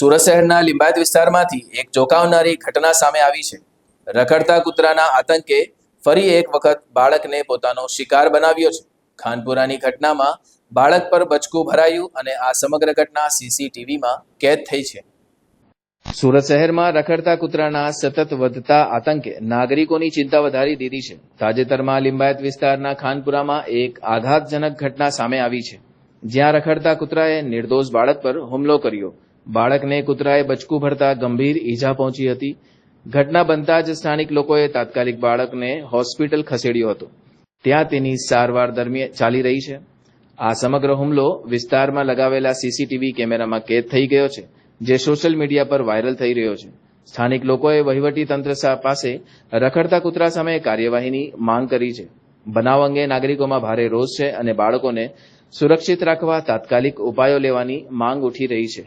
સુરત શહેરના લિંબાયત વિસ્તારમાંથી એક ચોંકાવનારી ઘટના સામે આવી છે। રખડતા કૂતરાના આતંકે ફરી એક વખત બાળકને પોતાનો શિકાર બનાવ્યો છે। ખાનપુરાની ઘટનામાં બાળક પર બચકું ભરાયું અને આ સમગ્ર ઘટના સીસીટીવીમાં કેદ થઈ છે। સુરત શહેરમાં રખડતા કૂતરાના સતત વધતા આતંકે નાગરિકોની ચિંતા વધારી દીધી છે। તાજેતરમાં લિંબાયત વિસ્તારના ખાનપુરામાં એક આઘાતજનક ઘટના સામે આવી છે, જ્યાં રખડતા કૂતરાએ નિર્દોષ બાળક પર હુમલો કર્યો। બાળકને કૂતરાએ બચકું ભરતા ગંભીર ઈજા પહોંચી હતી। ઘટના બનતા જ સ્થાનિક લોકોએ તાત્કાલિક બાળકને હોસ્પિટલ ખસેડ્યો હતો, ત્યાં તેની સારવાર દરમિયાન ચાલી રહી છે। આ સમગ્ર હુમલો વિસ્તારમાં લગાવેલા સીસીટીવી કેમેરામાં કેદ થઈ ગયો છે, જે સોશિયલ મીડિયા પર વાયરલ થઈ રહ્યો છે। સ્થાનિક લોકોએ વહીવટી તંત્ર પાસે રખડતા કૂતરા સામે કાર્યવાહીની માંગ કરી છે। બનાવ અંગે નાગરિકોમાં ભારે રોષ છે અને બાળકોને સુરક્ષિત રાખવા તાત્કાલિક ઉપાયો લેવાની માંગ ઉઠી રહી છે।